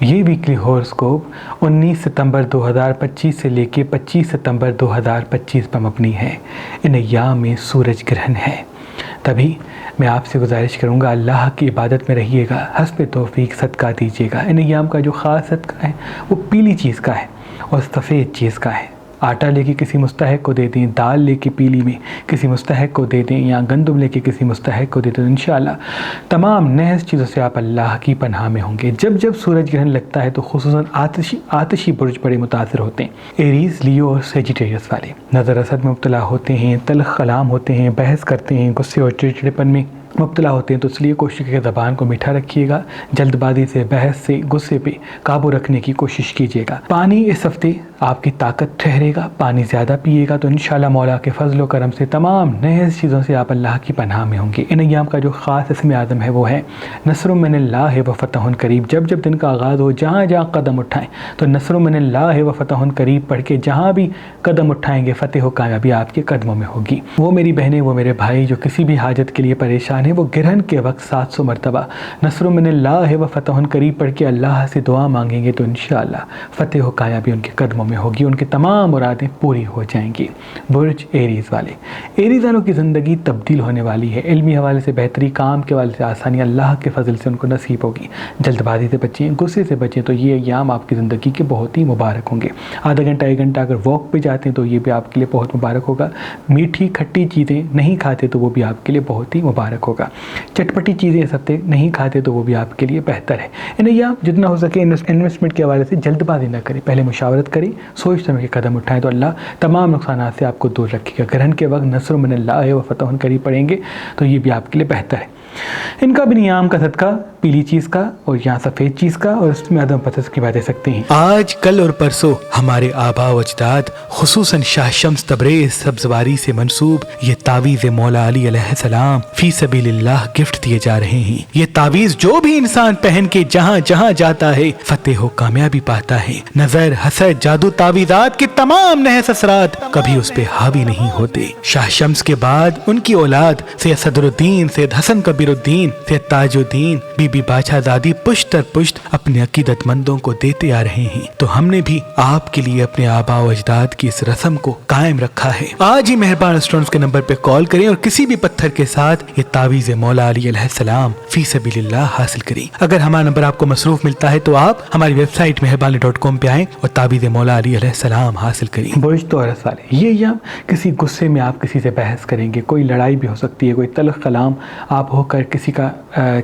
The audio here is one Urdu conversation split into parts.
یہ ویکلی ہوراسکوپ 19 ستمبر 2025 سے لے کے 25 ستمبر 2025 پر مبنی ہے۔ ان ایام میں سورج گرہن ہے، تبھی میں آپ سے گزارش کروں گا اللہ کی عبادت میں رہیے گا، حسب توفیق صدقہ دیجیے گا۔ ان ایام کا جو خاص صدقہ ہے وہ پیلی چیز کا ہے اور سفید چیز کا ہے۔ آٹا لے کے کسی مستحق کو دے دیں، دال لے کے پیلی میں کسی مستحق کو دے دیں، یا گندم لے کے کسی مستحق کو دے دیں، انشاءاللہ تمام نیز چیزوں سے آپ اللہ کی پناہ میں ہوں گے۔ جب سورج گرہن لگتا ہے تو خصوصاً آتشی برج بڑے متاثر ہوتے ہیں۔ ایریز، لیو اور سیجیٹیریس والے نظر اثر میں مبتلا ہوتے ہیں، تلخ کلام ہوتے ہیں، بحث کرتے ہیں، غصے اور چڑچڑپن میں مبتلا ہوتے ہیں، تو اس لیے کوشش کریں زبان کو میٹھا رکھیے گا، جلد بازی سے، بحث سے، غصے پہ قابو رکھنے کی کوشش کیجیے گا۔ پانی اس ہفتے آپ کی طاقت ٹھہرے گا، پانی زیادہ پیے گا تو انشاءاللہ مولا کے فضل و کرم سے تمام نیز چیزوں سے آپ اللہ کی پناہ میں ہوں گے۔ ان ایام کا جو خاص اسم اعظم ہے وہ ہے نصر من اللہ و فتح قریب۔ جب دن کا آغاز ہو، جہاں قدم اٹھائیں تو نصر من اللہ و فتح قریب پڑھ کے جہاں بھی قدم اٹھائیں گے فتح و کامیابی آپ کے قدموں میں ہوگی۔ وہ میری بہنیں، وہ میرے بھائی جو کسی بھی حاجت کے لیے پریشان ہیں، وہ گرہن کے وقت 700 مرتبہ نصر من اللہ و فتح قریب پڑھ کے اللہ سے دعا مانگیں گے تو انشاءاللہ فتح و کامیابی ان کے قدموں میں ہوگی، ان کی تمام مرادیں پوری ہو جائیں گی۔ برج ایریز والے، ایریز والوں کی زندگی تبدیل ہونے والی ہے، علمی حوالے سے بہتری، کام کے حوالے سے آسانی اللہ کے فضل سے ان کو نصیب ہوگی۔ جلد بازی سے بچیں، غصے سے بچیں تو یہ ایام آپ کی زندگی کے بہت ہی مبارک ہوں گے۔ آدھا گھنٹہ 1 گھنٹہ اگر واک پہ جاتے ہیں تو یہ بھی آپ کے لیے بہت مبارک ہوگا۔ میٹھی کھٹی چیزیں نہیں کھاتے تو وہ بھی آپ کے لیے بہت ہی مبارک ہوگا۔ چٹپٹی چیزیں اس ہفتے نہیں کھاتے تو وہ بھی آپ کے لیے بہتر ہے۔ ان ایام جتنا ہو سکے انویسٹمنٹ کے حوالے سے جلد بازی نہ کریں، پہلے مشاورت کریں، سوچ سمجھ کے قدم اٹھائیں تو اللہ تمام نقصانات سے آپ کو دور رکھے گا۔ گرہن کے وقت نصر من اللہ و فتح قریب پڑھیں گے تو یہ بھی آپ کے لیے بہتر ہے۔ ان کا بھی نیام کا صدقہ پیلی چیز کا اور یہاں سفید چیز کا، اور اس میں عدم پتہ کی باتیں سکتے ہیں۔ آج کل اور پرسوں ہمارے آبا و اجداد خصوصاً شاہ شمس تبریز سبزواری سے منسوب یہ تعویذ مولا علی علیہ السلام فی سبیل اللہ گفٹ دیے جا رہے ہیں۔ یہ تعویذ جو بھی انسان پہن کے جہاں جہاں جاتا ہے فتح و کامیابی پاتا ہے۔ نظر، حسد، جادو، تعویذات کے تمام نحس اثرات کبھی اس پہ حاوی نہیں ہوتے۔ شاہ شمس کے بعد ان کی اولاد سید صدر الدین، سید حسن کبیر الدین، سید تاج الدین، بی بی بادشاہ زادی پشت در پشت اپنے عقیدت مندوں کو دیتے آ رہے ہیں، تو ہم نے بھی آپ کے لیے اپنے آبا و اجداد کی اس رسم کو قائم رکھا ہے۔ آج ہی مہربان ریسٹورنٹس کے نمبر پہ کال کریں اور کسی بھی پتھر کے ساتھ یہ تعویذ مولا علی علیہ السلام فی سبیل اللہ حاصل کریں۔ اگر ہمارا نمبر آپ کو مصروف ملتا ہے تو آپ ہماری ویب سائٹ مہربانی.com پہ آئیں اور تعویذ مولا علی علیہ السلام حاصل کریں۔ برج توراس والے، یہ ایام کسی غصے میں آپ کسی سے بحث کریں گے، کوئی لڑائی بھی ہو سکتی ہے، کوئی تلخ کلام آپ ہو کر کسی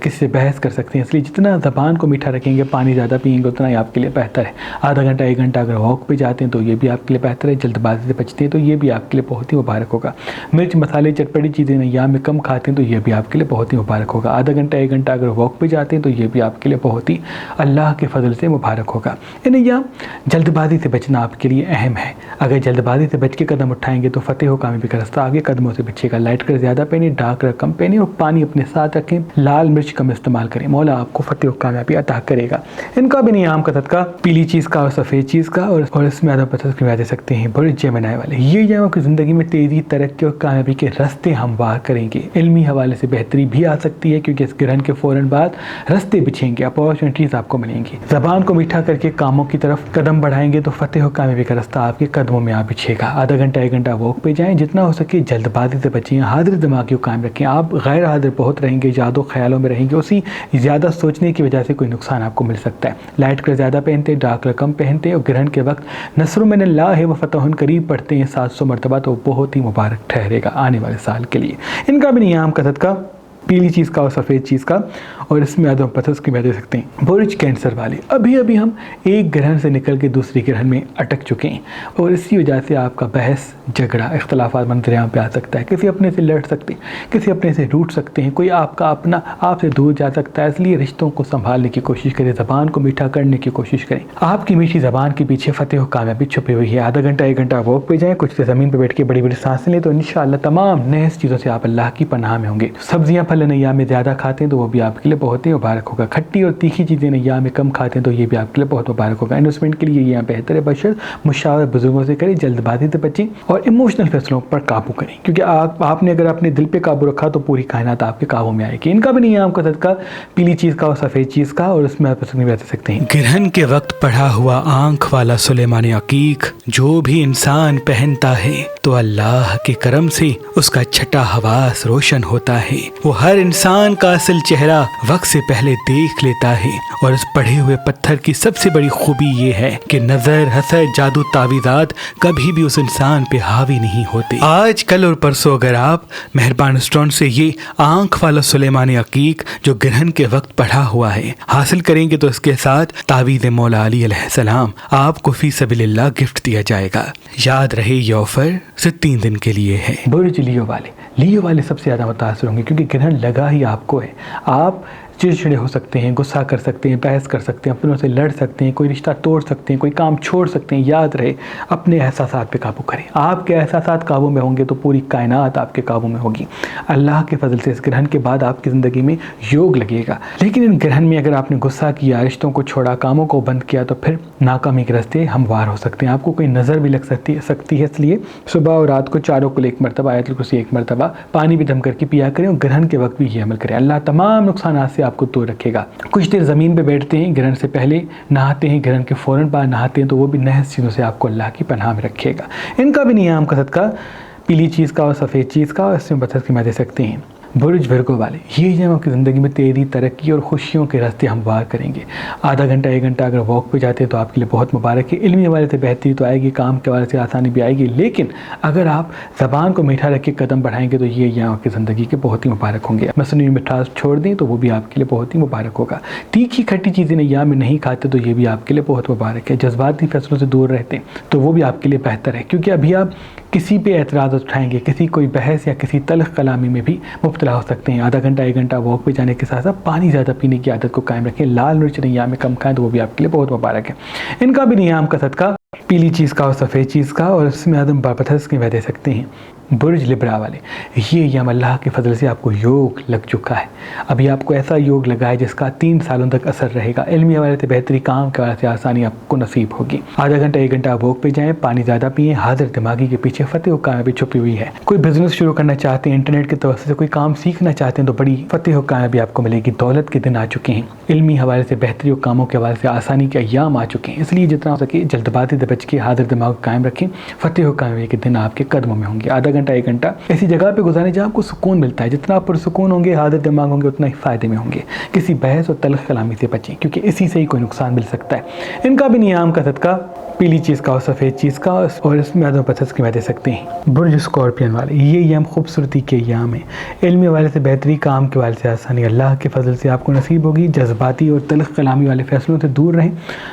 سے بحث کر سکتے ہیں، اس لیے جتنا زبان کو میٹھا رکھیں گے، پانی زیادہ پئیں گے، اتنا ہی آپ کے لیے بہتر ہے۔ آدھا گھنٹہ 1 گھنٹہ اگر واک پہ جاتے ہیں تو یہ بھی آپ کے لیے بہتر ہے، جلد بازی سے بچتے ہیں تو یہ بھی آپ کے لیے بہت ہی مبارک ہوگا۔ مرچ مسالے چٹپٹی چیزیں ایام میں کم کھاتے ہیں تو یہ بھی آپ کے لیے بہت ہی مبارک ہوگا۔ آدھا گھنٹہ 1 گھنٹہ اگر واک پہ جاتے ہیں تو یہ بھی آپ کے لیے بہت ہی اللہ کے فضل سے مبارک ہوگا۔ ان ایام جلد بازی سے بچنا آپ کے لیے اہم ہے، اگر جلد بازی سے بچ کے قدم اٹھائیں گے تو فتح و کامیابی کا راستہ آگے قدموں سے بچے گا۔ لائٹ کلر زیادہ پہنیں، ڈارک کلر کم پہنیں اور پانی اپنے ساتھ رکھیں، لال مرچ کم استعمال کریں، مولا آپ کو فتح و کامیابی عطا کرے گا۔ ان کا بھی نیام کا صدقہ پیلی چیز کا اور سفید چیز کا، اور اس میں عدم پتہ کی دے سکتے ہیں۔ برج جیمنائی والے، یہ ایام کی زندگی میں تیزی، ترقی اور کامیابی کے راستے ہموار کریں گے۔ علمی حوالے سے بہتری بھی آ سکتی ہے کیونکہ اس گرہن کے فوراً بعد راستے بچھیں گے، اپارچونیٹیز آپ کو ملیں گی۔ زبان کو میٹھا کر کے کاموں کی طرف قدم بڑھائیں گے تو فتح و کامیابی کا راستہ آپ کے قدموں میں آ بچھے گا۔ آدھا گھنٹہ 1 گھنٹہ واک پہ جائیں، جتنا ہو سکے جلد بازی سے بچیں، حاضر دماغی کو قائم رکھیں۔ آپ غیر حاضر بہت رہیں گے، یاد و خیالوں میں رہیں گے، اسی زیادہ سوچنے کی وجہ سے کوئی نقصان آپ کو مل سکتا ہے۔ لائٹ کلر زیادہ پہنتے، ڈارک کلر کم پہنتے اور گرہن کے وقت نصر من اللہ و فتح قریب پڑھتے ہیں 700 مرتبہ تو بہت ہی مبارک ٹھہرے گا آنے والے سال کے لیے۔ ان کا بھی نیام کا صدقہ پیلی چیز کا اور سفید چیز کا، اور اس میں عدم پتہ کی دے سکتے ہیں۔ برج کینسر والے، ابھی ہم ایک گرہن سے نکل کے دوسری گرہن میں اٹک چکے ہیں اور اسی وجہ سے آپ کا بحث، جھگڑا، اختلافات منظر عام پہ آ سکتا ہے، کسی اپنے سے لڑ سکتے ہیں، کسی اپنے سے روٹ سکتے ہیں، کوئی آپ کا اپنا آپ سے دور جا سکتا ہے، اس لیے رشتوں کو سنبھالنے کی کوشش کریں، زبان کو میٹھا کرنے کی کوشش کریں۔ آپ کی میٹھی زبان کے پیچھے فتح و کامیابی چھپی ہوئی ہے۔ آدھا گھنٹہ 1 گھنٹہ واک پہ جائیں، کچھ زمین پہ بیٹھ کے بڑی بڑی سانسیں لیں تو انشاءاللہ تمام نیز چیزوں سے آپ اللہ کی پناہ میں ہوں گے۔ سبزیاں پھل ایام میں زیادہ کھاتے ہیں تو وہ بھی آپ کے لیے لیے بہت ہی مبارک ہوگا. کھٹی اور تیکھی چیزیں ایام میں کم کھاتے ہیں تو یہ بھی آپ کے لیے بہت مبارک ہوگا. انویسٹمنٹ کے لیے یہ بہتر ہے، بشرط مشاورت بزرگوں سے کریں، جلد بازی سے بچیں اور ایموشنل فیصلوں پر قابو کریں، کیونکہ آپ نے اگر اپنے دل پہ قابو رکھا تو پوری کائنات آپ کے قابو میں آئے گی. ان کا بھی نیام کا صدقہ پیلی چیز کا اور سفید چیز کا، اور اس میں آپ پسند بھی رہ سکتے ہیں. گرہن کے وقت پڑھا ہوا آنکھ والا سلیمان عقیق جو بھی انسان پہنتا ہے تو اللہ کے کرم سے اس کا چھٹا حواس روشن ہوتا ہے. وہ ہر انسان کا اصل چہرہ وقت سے پہلے دیکھ لیتا ہے، اور اس پڑھے ہوئے پتھر کی سب سے بڑی خوبی یہ ہے کہ نظر، حسد، جادو، تعویذات کبھی بھی اس انسان پہ حاوی نہیں ہوتے. آج کل اور پرسوں اگر آپ مہربان اسٹون سے یہ آنکھ والا سلیمان عقیق جو گرہن کے وقت پڑھا ہوا ہے حاصل کریں گے تو اس کے ساتھ تعویذ مولا علی علیہ السلام آپ کو فی سبیل اللہ گفٹ دیا جائے گا. یاد رہے یہ آفر صرف 3 دن کے لیے ہے. برج لیو والے سب سے زیادہ متاثر ہوں گے کیونکہ گرہن لگا ہی آپ کو ہے. آپ چڑچڑے ہو سکتے ہیں، غصہ کر سکتے ہیں، بحث کر سکتے ہیں، اپنوں سے لڑ سکتے ہیں، کوئی رشتہ توڑ سکتے ہیں، کوئی کام چھوڑ سکتے ہیں. یاد رہے اپنے احساسات پہ قابو کریں. آپ کے احساسات قابو میں ہوں گے تو پوری کائنات آپ کے قابو میں ہوگی. اللہ کے فضل سے اس گرہن کے بعد آپ کی زندگی میں یوگ لگے گا. لیکن ان گرہن میں اگر آپ نے غصہ کیا، رشتوں کو چھوڑا، کاموں کو بند کیا تو پھر ناکامی کے راستے ہموار ہو سکتے ہیں. آپ کو کوئی نظر بھی لگ سکتی ہے. اس لیے صبح اور رات کو چاروں کل 1 مرتبہ آیت الکرسی 1 مرتبہ پانی بھی دم کر کے پیا کریں، اور گرہن کے وقت بھی یہ عمل کریں. اللہ تمام نقصانات سے آپ کو دور رکھے گا. کچھ دیر زمین پہ بیٹھتے ہیں، گرہن سے پہلے نہاتے ہیں، گرہن کے فوراً بعد نہاتے ہیں تو وہ بھی نحس چیزوں سے آپ کو اللہ کی پناہ میں رکھے گا. ان کا بھی نیام کا صدقہ پیلی چیز کا اور سفید چیز کا، اور اس میں بچت کی دے سکتے ہیں. برج ورگو والے یہ جب آپ کی زندگی میں تیزی، ترقی اور خوشیوں کے راستے ہموار کریں گے. آدھا گھنٹہ 1 گھنٹہ اگر واک پہ جاتے ہیں تو آپ کے لیے بہت مبارک ہے. علمی حوالے سے بہتری تو آئے گی، کام کے حوالے سے آسانی بھی آئے گی، لیکن اگر آپ زبان کو میٹھا رکھ کے قدم بڑھائیں گے تو یہ آپ کی زندگی کے بہت ہی مبارک ہوں گے. مصنوعی مٹھاس چھوڑ دیں تو وہ بھی آپ کے لیے بہت ہی مبارک ہوگا. تیکھی کھٹی چیزیں ایام میں نہیں کھاتے تو یہ بھی آپ کے لیے بہت مبارک ہے. جذباتی فیصلوں سے دور رہتے ہیں تو وہ بھی آپ کے لیے بہتر ہے، کیونکہ ابھی آپ کسی پہ اعتراض اٹھائیں گے، کسی کوئی بحث یا کسی تلخ کلامی میں بھی مبتلا ہو سکتے ہیں. آدھا گھنٹہ 1 گھنٹہ واک پہ جانے کے ساتھ ساتھ پانی زیادہ پینے کی عادت کو قائم رکھیں. لال مرچ ایام میں کم کھائیں تو وہ بھی آپ کے لیے بہت مبارک ہے. ان کا بھی نیام کا صدقہ پیلی چیز کا اور سفید چیز کا، اور اس میں آدم بارپتھرس کے دے سکتے ہیں. برج لبرا والے یہ ایام اللہ کے فضل سے آپ کو یوگ لگ چکا ہے. ابھی آپ کو ایسا یوگ لگا ہے جس کا 3 سالوں تک اثر رہے گا. علمی حوالے سے بہتری، کام کے حوالے سے آسانی آپ کو نصیب ہوگی. آدھا گھنٹہ 1 گھنٹہ واک پہ جائیں، پانی زیادہ پئیں. حاضر دماغی کے پیچھے فتح و کامیابی چھپی ہوئی ہے. کوئی بزنس شروع کرنا چاہتے ہیں، انٹرنیٹ کے توسط سے کوئی کام سیکھنا چاہتے ہیں تو بڑی فتح و کامیابی آپ کو ملے گی. دولت کے دن آ چکے ہیں. علمی حوالے سے بہتری اور کاموں کے حوالے سے آسانی کے ایام آ چکے ہیں. اس لیے جتنا ہو سکے جلد بازی سے بچ کے حاضر دماغ کو قائم رکھیں. فتح و کامیابی کے دن آپ کے قدموں میں ہوں گے. آدھا گھنٹہ 1 گھنٹہ ایسی جگہ پہ گزاریں جہاں آپ کو سکون ملتا ہے. جتنا آپ پرسکون ہوں گے، حاضر دماغ ہوں گے، اتنا ہی فائدے میں ہوں گے. کسی بحث اور تلخ کلامی سے بچیں کیونکہ اسی سے ہی کوئی نقصان مل سکتا ہے. ان کا بھی نیام کا صدقہ پیلی چیز کا اور سفید چیز کا، اور اس میں آدم پسند کی دے سکتے ہیں. برج اسکارپین والے یہ ایام خوبصورتی کے ایام ہیں. علمی حوالے سے بہتری، کام کے حوالے سے آسانی اللہ کے فضل سے آپ کو نصیب ہوگی. جذباتی اور تلخ کلامی والے فیصلوں سے دور رہیں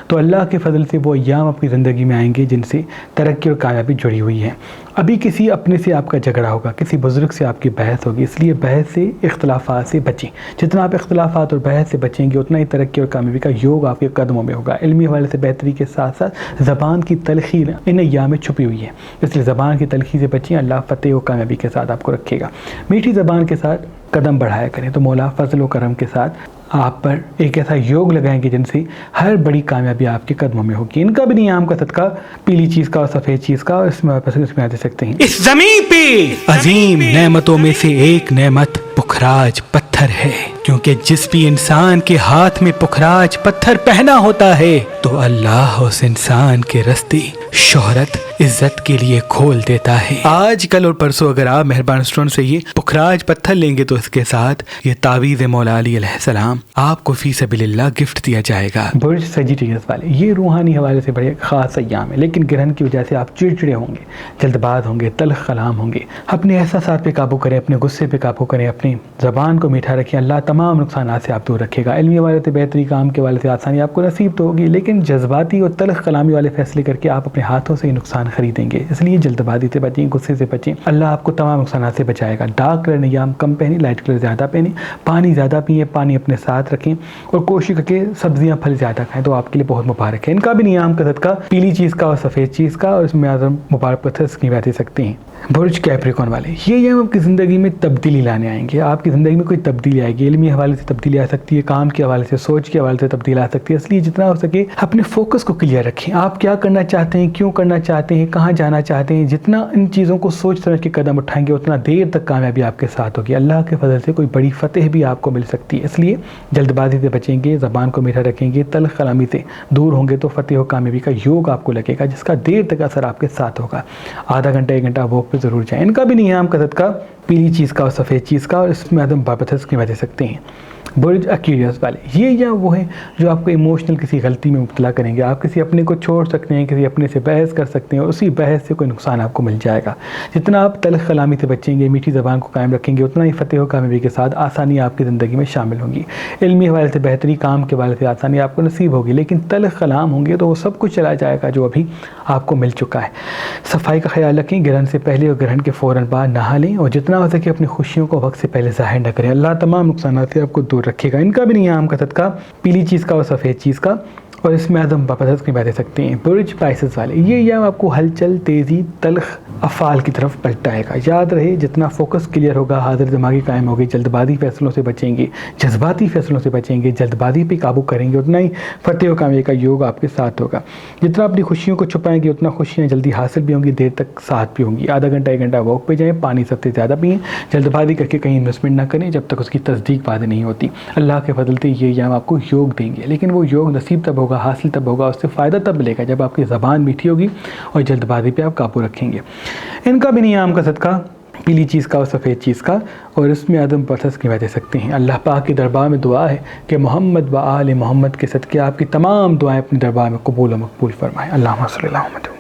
تو اللہ کے فضل سے وہ ایام اپنی زندگی میں آئیں گے جن سے ترقی اور کامیابی جڑی ہوئی ہے. ابھی کسی اپنے سے آپ کا جھگڑا ہوگا، کسی بزرگ سے آپ کی بحث ہوگی، اس لیے بحث سے، اختلافات سے بچیں. جتنا آپ اختلافات اور بحث سے بچیں گے اتنا ہی ترقی اور کامیابی کا یوگ آپ کے قدموں میں ہوگا. علمی حوالے سے بہتری کے ساتھ ساتھ زبان کی تلخی ان ایام میں چھپی ہوئی ہے، اس لیے زبان کی تلخی سے بچیں. اللہ فتح و کامیابی کے ساتھ آپ کو رکھے گا. میٹھی زبان کے ساتھ قدم بڑھایا کریں تو مولا فضل و کرم کے ساتھ آپ پر ایک ایسا یوگ لگائیں گے جن سے ہر بڑی کامیابی آپ کے قدموں میں ہوگی. ان کا بھی نیام کا صدقہ پیلی چیز کا اور سفید چیز کا، اور اس میں دے سکتے ہیں. اس زمین پہ عظیم نعمتوں میں سے ایک نعمت پخراج پتھر ہے، کیونکہ جس بھی انسان کے ہاتھ میں پخراج پتھر پہنا ہوتا ہے تو اللہ اس انسان کے راستے شہرت، عزت کے لیے کھول دیتا ہے. آج کل اور پرسوں اگر آپ مہربان اسٹون سے یہ پخراج پتھر لیں گے تو اس کے ساتھ یہ تعویذ مولا علی علیہ السلام آپ کو فی سبیل اللہ گفٹ دیا جائے گا. برج سیجیٹیریس والے یہ روحانی حوالے سے بڑے خاص ایام ہے، لیکن گرہن کی وجہ سے آپ چڑچڑے ہوں گے، جلد باز ہوں گے، تلخ کلام ہوں گے. اپنے احساسات پہ قابو کریں، اپنے غصے پہ قابو کریں، اپنی زبان کو میٹھا رکھیں. اللہ تمام نقصانات سے آپ دور رکھے گا. علمی حوالے سے بہتری، کام کے حوالے سے آسانی آپ کو نصیب تو ہوگی، لیکن جذباتی اور تلخ کلامی والے فیصلے کر کے آپ اپنے ہاتھوں سے نقصان خریدیں گے، اس لیے جلد بازی سے بچیں، غصے سے بچیں، اللہ آپ کو تمام نقصانات سے بچائے گا۔ ڈارک کلر ایام کم پہنیں، لائٹ کلر زیادہ پہنیں، پانی زیادہ پئیں، پانی اپنے ساتھ رکھیں اور کوشش کریں سبزیاں پھل زیادہ کھائیں، تو آپ کے لیے بہت مبارک ہے۔ ان کا بھی نیام کا صدقہ پیلی چیز کا اور سفید چیز کا، اور اس میں اعظم مبارک پتھر اسکیم دے سکتے ہیں۔ برج کیپریکن والے، یہ ایام آپ کی زندگی میں تبدیلی لانے آئیں گے، آپ کی زندگی میں کوئی تبدیلی آئے گی، علمی حوالے سے تبدیلی آ سکتی ہے، کام کے حوالے سے، سوچ کے حوالے سے تبدیلی آ سکتی ہے، اس لیے جتنا ہو سکے اپنے فوکس کو کلیئر رکھیں، آپ کیا کرنا چاہتے ہیں، کیوں کرنا چاہتے ہیں، کہاں جانا چاہتے ہیں، جتنا ان چیزوں کو سوچ سمجھ کے قدم اٹھائیں گے اتنا دیر تک کامیابی آپ کے ساتھ ہوگی، اللہ کے فضل سے کوئی بڑی فتح بھی آپ کو مل سکتی ہے، اس لیے جلد بازی سے بچیں گے، زبان کو میٹھا رکھیں گے، تلخ کلامی سے دور ہوں گے تو فتح و کامیابی کا یوگ آپ کو لگے گا، جس کا دیر تک اثر آپ کے ساتھ ہوگا۔ آدھا گھنٹہ 1 گھنٹہ واک پہ ضرور جائیں۔ ان کا بھی نیام کا صدقہ پیلی چیز کا اور سفید چیز کا، اور اس میں عدم بابتس کی وجہ سکتے ہیں۔ برج ایکویریس والے، یہ یا وہ ہیں جو آپ کو ایموشنل کسی غلطی میں مبتلا کریں گے، آپ کسی اپنے کو چھوڑ سکتے ہیں، کسی اپنے سے بحث کر سکتے ہیں اور اسی بحث سے کوئی نقصان آپ کو مل جائے گا۔ جتنا آپ تلخ کلامی سے بچیں گے، میٹھی زبان کو قائم رکھیں گے، اتنا ہی فتح و کامیابی کے ساتھ آسانی آپ کی زندگی میں شامل ہوں گی۔ علمی حوالے سے بہتری، کام کے حوالے سے آسانی آپ کو نصیب ہوگی، لیکن تلخ کلام ہوں گے تو وہ سب کچھ چلا جائے گا جو ابھی آپ کو مل چکا ہے۔ صفائی کا خیال رکھیں، گرہن سے پہلے اور گرہن کے فوراً بعد نہا لیں، اور جتنا ہو سکے اپنی خوشیوں کو وقت سے پہلے ظاہر نہ کریں، اللہ تمام نقصانات سے آپ کو دور رکھے گا۔ ان کا بھی نیام کا صدقہ پیلی چیز کا اور سفید چیز کا، اور اس میں اعظم بابتس کی باتیں سکتے ہیں۔ برج پائسس والے، یہ ایام آپ کو ہلچل، تیزی، تلخ افعال کی طرف پلٹائے گا۔ یاد رہے جتنا فوکس کلیئر ہوگا، حاضر دماغی قائم ہوگی، جلد بازی فیصلوں سے بچیں گے، جذباتی فیصلوں سے بچیں گے، جلد بازی پہ قابو کریں گے، اتنا ہی فتح و کامیابی کا یوگ آپ کے ساتھ ہوگا۔ جتنا اپنی خوشیوں کو چھپائیں گے اتنا خوشیاں جلدی حاصل بھی ہوں گی، دیر تک ساتھ بھی ہوں گی۔ آدھا گھنٹہ 1 گھنٹہ واک پہ جائیں، پانی سب سے زیادہ پئیں، جلد بازی کر کے کہیں انویسٹمنٹ نہ کریں جب تک اس کی تصدیق وعدے نہیں ہوتی۔ اللہ کے فضل سے یہ ایام آپ کو یوگ دیں گے، لیکن وہ یوگ نصیب تب ہوگا، حاصل تب ہوگا، اس سے فائدہ تب ملے گا جب آپ کی زبان میٹھی ہوگی اور جلد بازی پہ آپ قابو رکھیں گے۔ ان کا بھی نیام کا صدقہ پیلی چیز کا اور سفید چیز کا، اور اس میں عدم پرسس کی وجہ سکتے ہیں۔ اللہ پاک کے دربار میں دعا ہے کہ محمد و آل محمد کے صدقے آپ کی تمام دعائیں اپنے دربار میں قبول و مقبول فرمائے۔ اللہم صلی اللہ علیہ وسلم۔